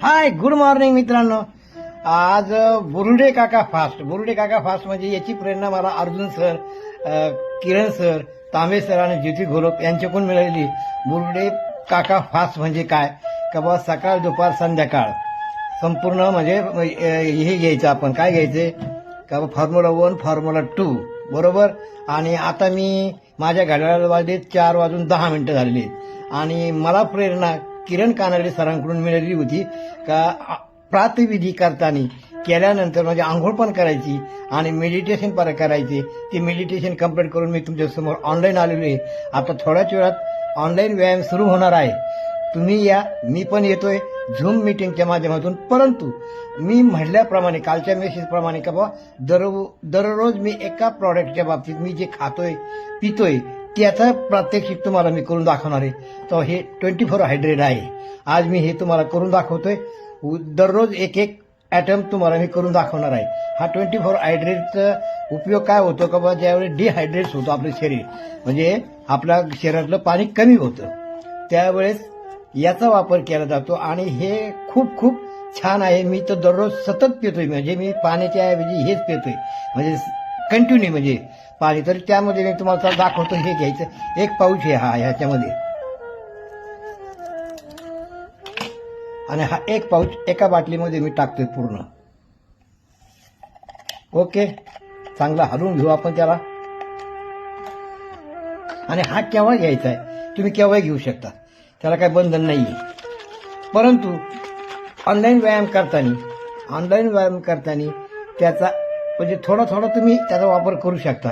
हाय, good morning मित्रांनो. आज बुरुडे काका फास्ट म्हणजे याची प्रेरणा मला अर्जुन सर, किरण सर, तांबे सर आणि ज्योती घोलप यांच्याकडून मिळालेली. बुरुडे काका फास्ट म्हणजे काय का बाबा, सकाळ दुपार संध्याकाळ संपूर्ण म्हणजे हे घ्यायचं. आपण काय घ्यायचे का बाबा, फॉर्म्युला 1 फॉर्म्युला 2 बरोबर. आणि आता मी माझ्या घड्याळाला वाजले 4:10 झालेली आणि मला प्रेरणा किरण कानडे सरांकडून मिळाली होती का प्रातविधी करताना केल्यानंतर म्हणजे आंघोळ पण करायची आणि मेडिटेशन पण करायचे. ते मेडिटेशन कंप्लीट करून मी तुमच्यासमोर ऑनलाईन आलेलो आहे. आता थोड्याच वेळात ऑनलाईन व्यायाम सुरू होणार आहे. तुम्ही या, मी पण येतोय झूम मीटिंगच्या माध्यमातून. परंतु मी म्हटल्याप्रमाणे कालच्या मेसेजप्रमाणे का बाबा, दररोज मी एका प्रॉडक्टच्या बाबतीत मी जे खातोय पितोय त्याचा प्रात्यक्षिक तुम्हाला मी करून दाखवणार आहे. तर हे 24 हायड्रेट आहे. आज मी हे तुम्हाला करून दाखवतोय. दररोज एक एक ॲटम तुम्हाला मी करून दाखवणार आहे. हा 24 हायड्रेटचा उपयोग काय होतो का बाबा, ज्यावेळी डिहायड्रेट होतो आपलं शरीर, म्हणजे आपल्या शरीरातलं पाणी कमी होतं, त्यावेळेस याचा वापर केला जातो आणि हे खूप खूप छान आहे. मी तर दररोज सतत पितोय, म्हणजे मी पाण्याच्या ऐवजी हेच पितोय, म्हणजे कंटिन्यू म्हणजे पाणी. तर त्यामध्ये मी तुम्हाला दाखवतो. हे घ्यायचं एक पाऊच आहे हा ह्याच्यामध्ये, आणि हा एक पाऊच एका बाटलीमध्ये मी टाकतोय पूर्ण. ओके, चांगला हलवून घेऊ आपण त्याला. आणि हा केव्हा घ्यायचा आहे, तुम्ही केव्हाही घेऊ शकता, त्याला काही बंधन नाही आहे. परंतु ऑनलाईन व्यायाम करताना त्याचा म्हणजे थोडा थोडा तुम्ही त्याचा वापर करू शकता.